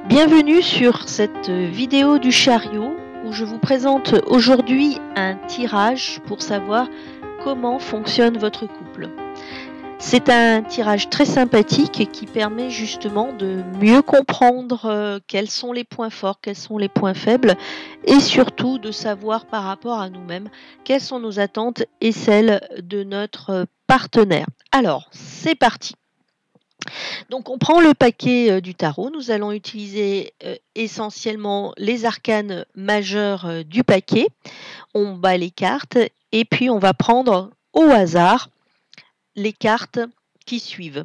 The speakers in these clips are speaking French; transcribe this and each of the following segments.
Bienvenue sur cette vidéo du chariot où je vous présente aujourd'hui un tirage pour savoir comment fonctionne votre couple. C'est un tirage très sympathique qui permet justement de mieux comprendre quels sont les points forts, quels sont les points faibles et surtout de savoir par rapport à nous-mêmes quelles sont nos attentes et celles de notre partenaire. Alors, c'est parti! Donc on prend le paquet du tarot, nous allons utiliser essentiellement les arcanes majeurs du paquet. On bat les cartes et puis on va prendre au hasard les cartes qui suivent.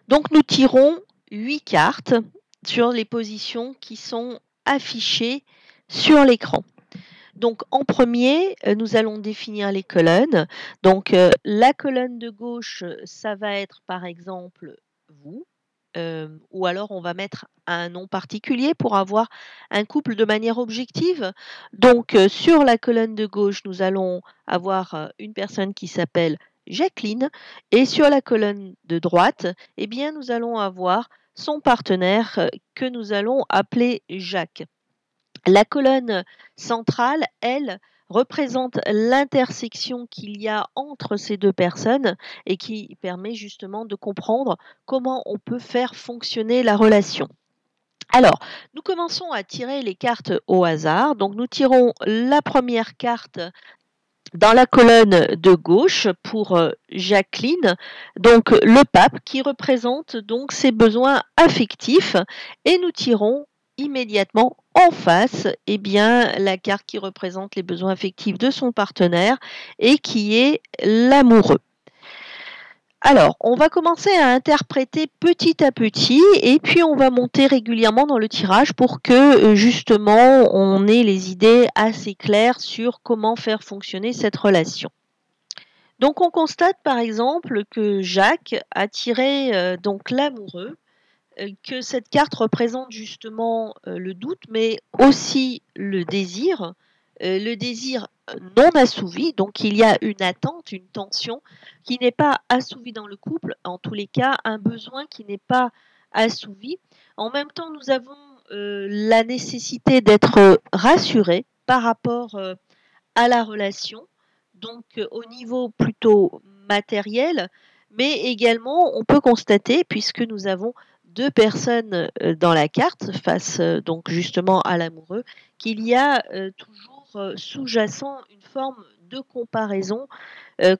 Donc nous tirons 8 cartes sur les positions qui sont affichées sur l'écran. Donc en premier, nous allons définir les colonnes. Donc la colonne de gauche, ça va être par exemple vous, ou alors on va mettre un nom particulier pour avoir un couple de manière objective. Donc sur la colonne de gauche, nous allons avoir une personne qui s'appelle Jacqueline et sur la colonne de droite, eh bien, nous allons avoir son partenaire que nous allons appeler Jacques. La colonne centrale, elle, représente l'intersection qu'il y a entre ces deux personnes et qui permet justement de comprendre comment on peut faire fonctionner la relation. Alors, nous commençons à tirer les cartes au hasard. Donc, nous tirons la première carte dans la colonne de gauche pour Jacqueline, donc le pape qui représente donc ses besoins affectifs, et nous tirons immédiatement en face la carte qui représente les besoins affectifs de son partenaire et qui est l'amoureux. Alors, on va commencer à interpréter petit à petit et puis on va monter régulièrement dans le tirage pour que justement on ait les idées assez claires sur comment faire fonctionner cette relation. Donc on constate par exemple que Jacques a tiré donc l'amoureux, que cette carte représente justement le doute mais aussi le désir non assouvi, donc il y a une attente, une tension qui n'est pas assouvie dans le couple, en tous les cas un besoin qui n'est pas assouvi. En même temps, nous avons la nécessité d'être rassurés par rapport à la relation, donc au niveau plutôt matériel, mais également on peut constater, puisque nous avons deux personnes dans la carte face donc justement à l'amoureux, qu'il y a toujours sous-jacent une forme de comparaison,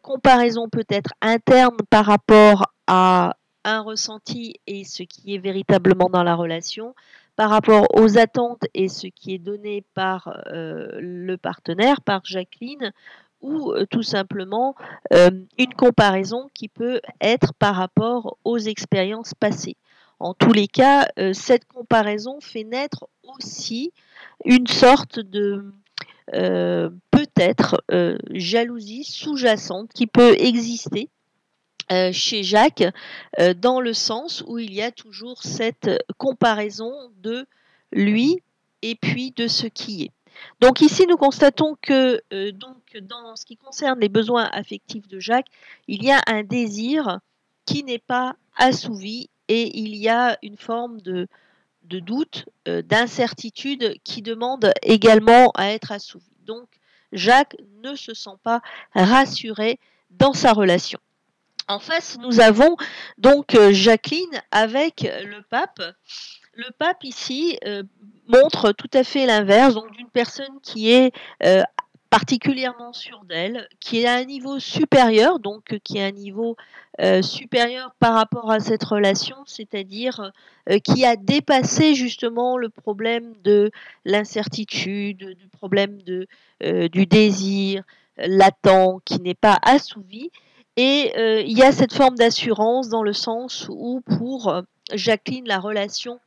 comparaison peut-être interne par rapport à un ressenti et ce qui est véritablement dans la relation, par rapport aux attentes et ce qui est donné par le partenaire, par Jacqueline, ou tout simplement une comparaison qui peut être par rapport aux expériences passées. En tous les cas, cette comparaison fait naître aussi une sorte de peut-être jalousie sous-jacente qui peut exister chez Jacques, dans le sens où il y a toujours cette comparaison de lui et puis de ce qui est. Donc ici, nous constatons que donc dans ce qui concerne les besoins affectifs de Jacques, il y a un désir qui n'est pas assouvi et il y a une forme de doute, d'incertitude qui demande également à être assouvi. Donc Jacques ne se sent pas rassuré dans sa relation. En face, nous avons donc Jacqueline avec le pape. Le pape ici montre tout à fait l'inverse, donc d'une personne qui est particulièrement sûre d'elle, qui est à un niveau supérieur, donc qui est à un niveau supérieur par rapport à cette relation, c'est-à-dire qui a dépassé justement le problème de l'incertitude, du problème du désir latent qui n'est pas assouvi. Et il y a cette forme d'assurance dans le sens où pour Jacqueline, la relation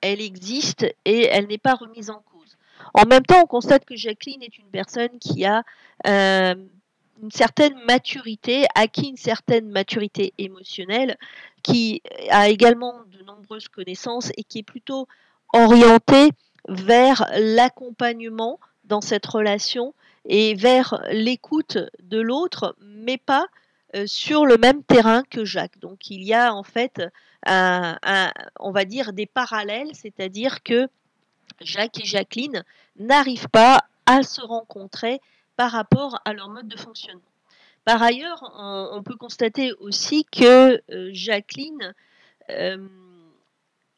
elle existe et elle n'est pas remise en cause. En même temps, on constate que Jacqueline est une personne qui a une certaine maturité, acquis une certaine maturité émotionnelle, qui a également de nombreuses connaissances et qui est plutôt orientée vers l'accompagnement dans cette relation et vers l'écoute de l'autre, mais pas sur le même terrain que Jacques. Donc il y a en fait, on va dire, des parallèles, c'est-à-dire que Jacques et Jacqueline n'arrivent pas à se rencontrer par rapport à leur mode de fonctionnement. Par ailleurs, on peut constater aussi que Jacqueline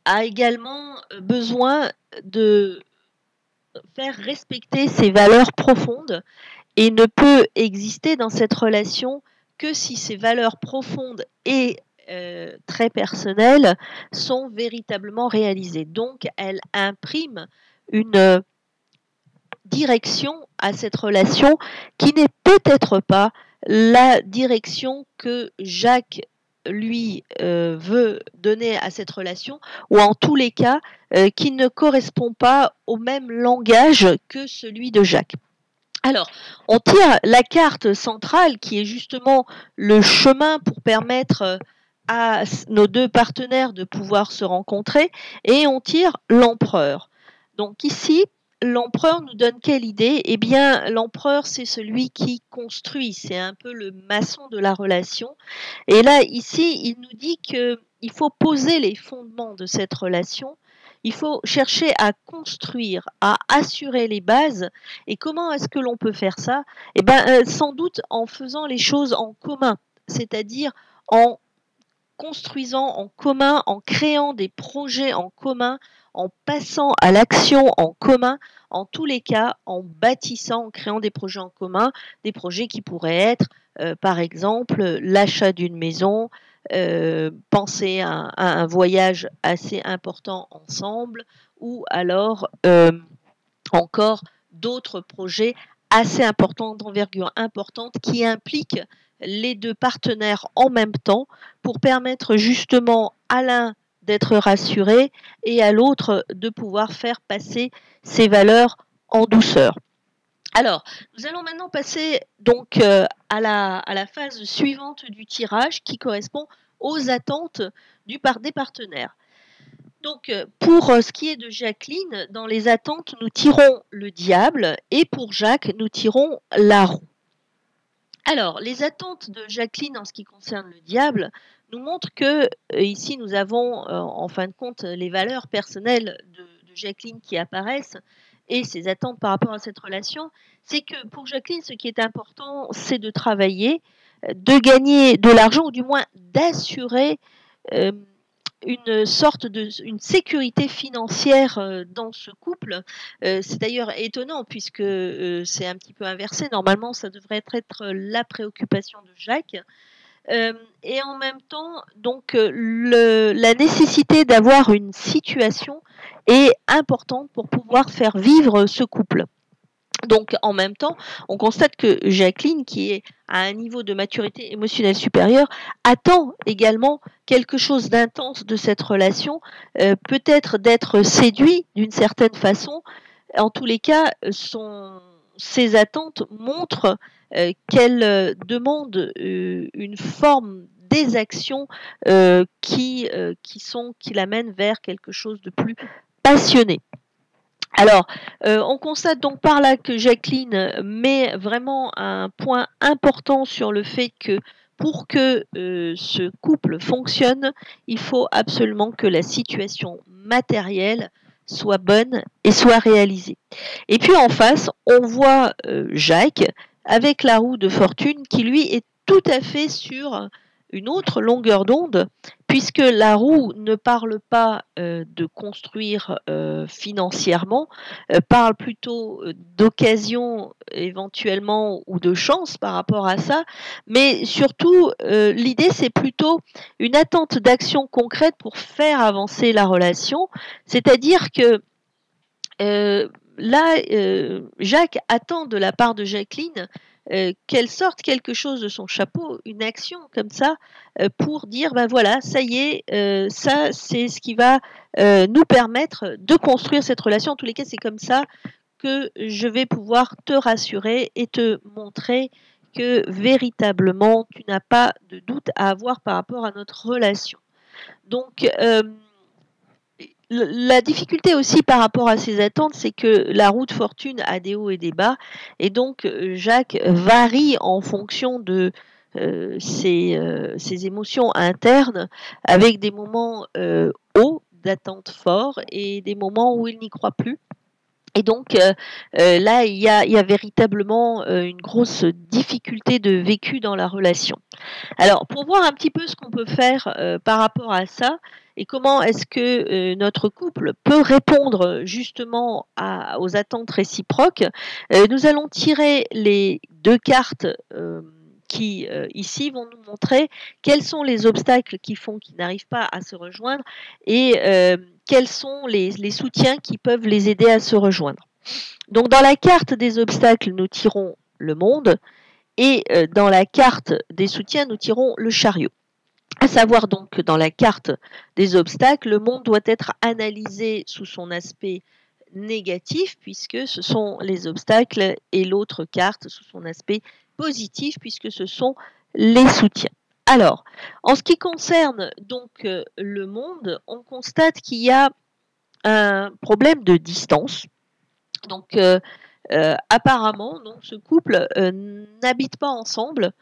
a également besoin de faire respecter ses valeurs profondes et ne peut exister dans cette relation que si ces valeurs profondes et très personnelles sont véritablement réalisées. Donc, elle imprime une direction à cette relation qui n'est peut-être pas la direction que Jacques lui veut donner à cette relation, ou en tous les cas qui ne correspond pas au même langage que celui de Jacques. Alors, on tire la carte centrale qui est justement le chemin pour permettre à nos deux partenaires de pouvoir se rencontrer, et on tire l'empereur. Donc ici, l'empereur nous donne quelle idée? Eh bien, l'empereur, c'est celui qui construit, c'est un peu le maçon de la relation. Et là, ici, il nous dit qu'il faut poser les fondements de cette relation. Il faut chercher à construire, à assurer les bases. Et comment est-ce que l'on peut faire ça? Eh bien, sans doute en faisant les choses en commun, c'est-à-dire en construisant en commun, en créant des projets en commun, en passant à l'action en commun, en tous les cas, en bâtissant, en créant des projets en commun, des projets qui pourraient être, par exemple, l'achat d'une maison, penser à un voyage assez important ensemble, ou alors encore d'autres projets assez importants, d'envergure importante, qui impliquent les deux partenaires en même temps pour permettre justement à l'un d'être rassuré et à l'autre de pouvoir faire passer ses valeurs en douceur. Alors, nous allons maintenant passer donc à la phase suivante du tirage qui correspond aux attentes des partenaires. Donc, pour ce qui est de Jacqueline, dans les attentes, nous tirons le diable, et pour Jacques, nous tirons la roue. Alors, les attentes de Jacqueline en ce qui concerne le diable nous montrent que ici nous avons en fin de compte les valeurs personnelles de Jacqueline qui apparaissent et ses attentes par rapport à cette relation. C'est que pour Jacqueline, ce qui est important, c'est de travailler, de gagner de l'argent, ou du moins d'assurer une sorte une sécurité financière dans ce couple. C'est d'ailleurs étonnant puisque c'est un petit peu inversé. Normalement, ça devrait être la préoccupation de Jacques. Et en même temps, donc, la nécessité d'avoir une situation est importante pour pouvoir faire vivre ce couple. Donc, en même temps, on constate que Jacqueline, qui est à un niveau de maturité émotionnelle supérieur, attend également quelque chose d'intense de cette relation, peut-être d'être séduit d'une certaine façon. En tous les cas, ses attentes montrent qu'elle demande une forme des actions qui l'amènent vers quelque chose de plus passionné. Alors, on constate donc par là que Jacqueline met vraiment un point important sur le fait que pour que ce couple fonctionne, il faut absolument que la situation matérielle soit bonne et soit réalisée. Et puis en face, on voit Jacques avec la roue de fortune qui lui est tout à fait sur une autre longueur d'onde, puisque la roue ne parle pas de construire financièrement, parle plutôt d'occasion éventuellement ou de chance par rapport à ça, mais surtout l'idée c'est plutôt une attente d'action concrète pour faire avancer la relation, c'est-à-dire que là, Jacques attend de la part de Jacqueline qu'elle sorte quelque chose de son chapeau, une action comme ça, pour dire, ben voilà, ça y est, ça c'est ce qui va nous permettre de construire cette relation. En tous les cas, c'est comme ça que je vais pouvoir te rassurer et te montrer que véritablement, tu n'as pas de doute à avoir par rapport à notre relation. Donc, la difficulté aussi par rapport à ces attentes, c'est que la roue de fortune a des hauts et des bas, et donc Jacques varie en fonction de ses émotions internes avec des moments hauts d'attente forts et des moments où il n'y croit plus. Et donc là, il y a véritablement une grosse difficulté de vécu dans la relation. Alors, pour voir un petit peu ce qu'on peut faire par rapport à ça et comment est-ce que notre couple peut répondre justement aux attentes réciproques, nous allons tirer les deux cartes qui, ici, vont nous montrer quels sont les obstacles qui font qu'ils n'arrivent pas à se rejoindre et quels sont les soutiens qui peuvent les aider à se rejoindre. Donc, dans la carte des obstacles, nous tirons le monde. Et dans la carte des soutiens, nous tirons le chariot. À savoir donc que dans la carte des obstacles, le monde doit être analysé sous son aspect négatif, puisque ce sont les obstacles, et l'autre carte sous son aspect positif, puisque ce sont les soutiens. Alors, en ce qui concerne donc le monde, on constate qu'il y a un problème de distance. Donc, apparemment, donc, ce couple n'habite pas ensemble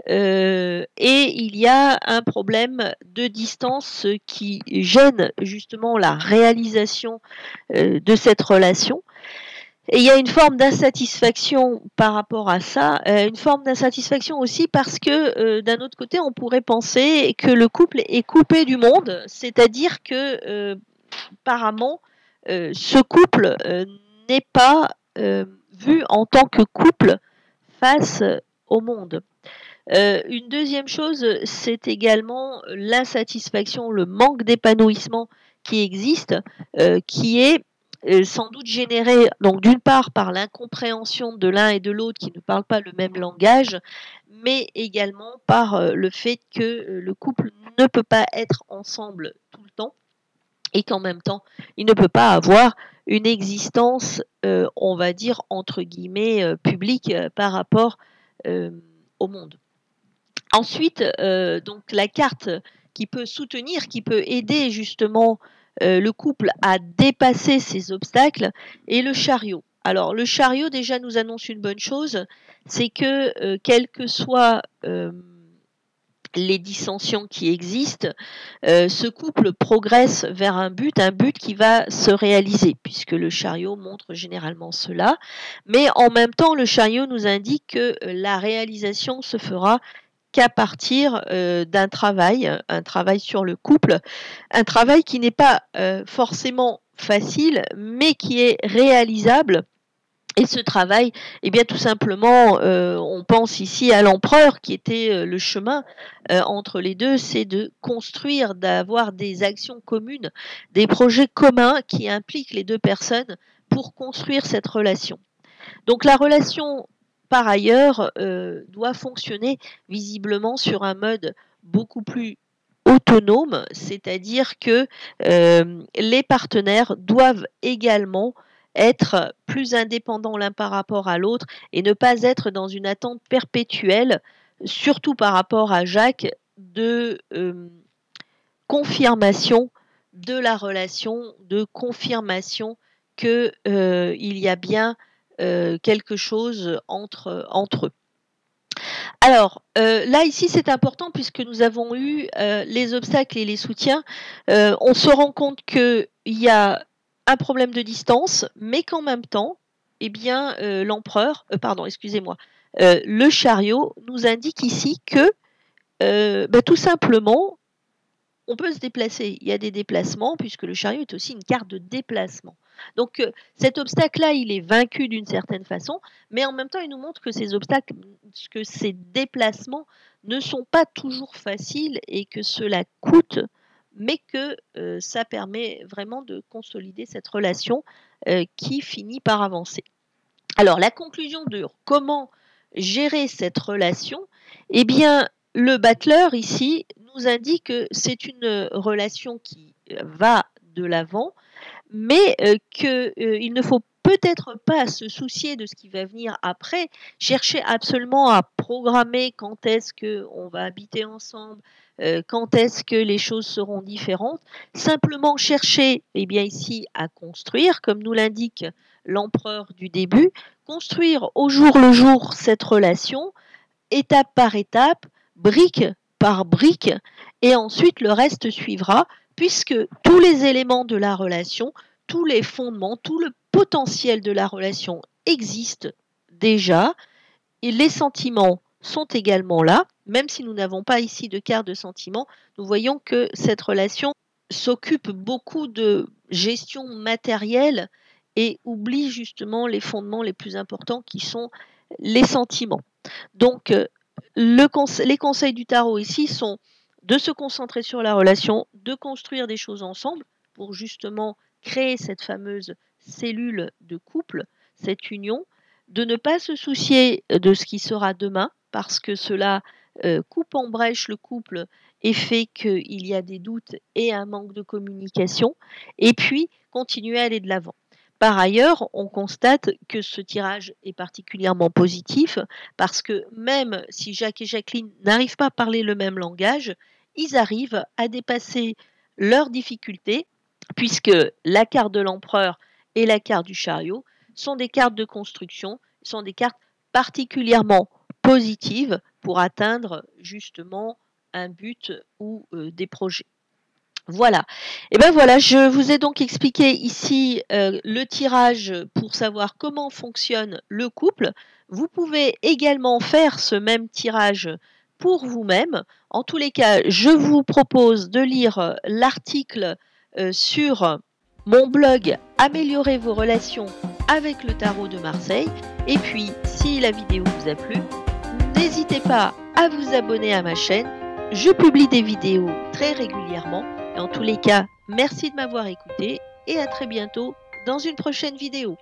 et il y a un problème de distance qui gêne justement la réalisation de cette relation. Et il y a une forme d'insatisfaction par rapport à ça, une forme d'insatisfaction aussi parce que d'un autre côté, on pourrait penser que le couple est coupé du monde, c'est-à-dire que apparemment, ce couple n'est pas vu en tant que couple face au monde. Une deuxième chose, c'est également l'insatisfaction, le manque d'épanouissement qui existe, qui est sans doute généré, donc d'une part par l'incompréhension de l'un et de l'autre qui ne parlent pas le même langage, mais également par le fait que le couple ne peut pas être ensemble tout le temps et qu'en même temps, il ne peut pas avoir une existence, on va dire, entre guillemets, publique par rapport au monde. Ensuite, donc la carte qui peut soutenir, qui peut aider justement le couple à dépasser ces obstacles est le chariot. Alors le chariot déjà nous annonce une bonne chose, c'est que quelles que soient les dissensions qui existent, ce couple progresse vers un but qui va se réaliser, puisque le chariot montre généralement cela. Mais en même temps, le chariot nous indique que la réalisation se fera qu'à partir d'un travail, un travail sur le couple, un travail qui n'est pas forcément facile, mais qui est réalisable. Et ce travail, eh bien tout simplement, on pense ici à l'empereur qui était le chemin entre les deux, c'est de construire, d'avoir des actions communes, des projets communs qui impliquent les deux personnes pour construire cette relation. Donc la relation, par ailleurs, doit fonctionner visiblement sur un mode beaucoup plus autonome, c'est-à-dire que les partenaires doivent également être plus indépendants l'un par rapport à l'autre et ne pas être dans une attente perpétuelle, surtout par rapport à Jacques, de confirmation de la relation, de confirmation qu'il y a bien quelque chose entre eux. Alors, là, ici, c'est important puisque nous avons eu les obstacles et les soutiens. On se rend compte qu'il y a un problème de distance, mais qu'en même temps, eh bien, le chariot nous indique ici que, tout simplement, on peut se déplacer. Il y a des déplacements puisque le chariot est aussi une carte de déplacement. Donc cet obstacle-là, il est vaincu d'une certaine façon, mais en même temps, il nous montre que ces obstacles, que ces déplacements ne sont pas toujours faciles et que cela coûte, mais que ça permet vraiment de consolider cette relation qui finit par avancer. Alors la conclusion de comment gérer cette relation, eh bien, le battleur ici nous indique que c'est une relation qui va de l'avant, mais qu'il ne faut peut-être pas se soucier de ce qui va venir après, chercher absolument à programmer quand est-ce qu'on va habiter ensemble, quand est-ce que les choses seront différentes, simplement chercher, eh bien ici, à construire, comme nous l'indique l'empereur du début, construire au jour le jour cette relation, étape par étape, brique par brique, et ensuite le reste suivra, puisque tous les éléments de la relation, tous les fondements, tout le potentiel de la relation existe déjà, et les sentiments sont également là, même si nous n'avons pas ici de carte de sentiments, nous voyons que cette relation s'occupe beaucoup de gestion matérielle et oublie justement les fondements les plus importants qui sont les sentiments. Donc, les conseils du tarot ici sont de se concentrer sur la relation, de construire des choses ensemble pour justement créer cette fameuse cellule de couple, cette union, de ne pas se soucier de ce qui sera demain parce que cela coupe en brèche le couple et fait qu'il y a des doutes et un manque de communication, et puis continuer à aller de l'avant. Par ailleurs, on constate que ce tirage est particulièrement positif parce que même si Jacques et Jacqueline n'arrivent pas à parler le même langage, ils arrivent à dépasser leurs difficultés puisque la carte de l'empereur et la carte du chariot sont des cartes de construction, sont des cartes particulièrement positives pour atteindre justement un but ou des projets. Voilà. Et ben voilà, je vous ai donc expliqué ici le tirage pour savoir comment fonctionne le couple. Vous pouvez également faire ce même tirage pour vous-même. En tous les cas, je vous propose de lire l'article sur mon blog Améliorer vos relations avec le tarot de Marseille. Et puis, si la vidéo vous a plu, n'hésitez pas à vous abonner à ma chaîne. Je publie des vidéos très régulièrement. Et en tous les cas, merci de m'avoir écouté et à très bientôt dans une prochaine vidéo.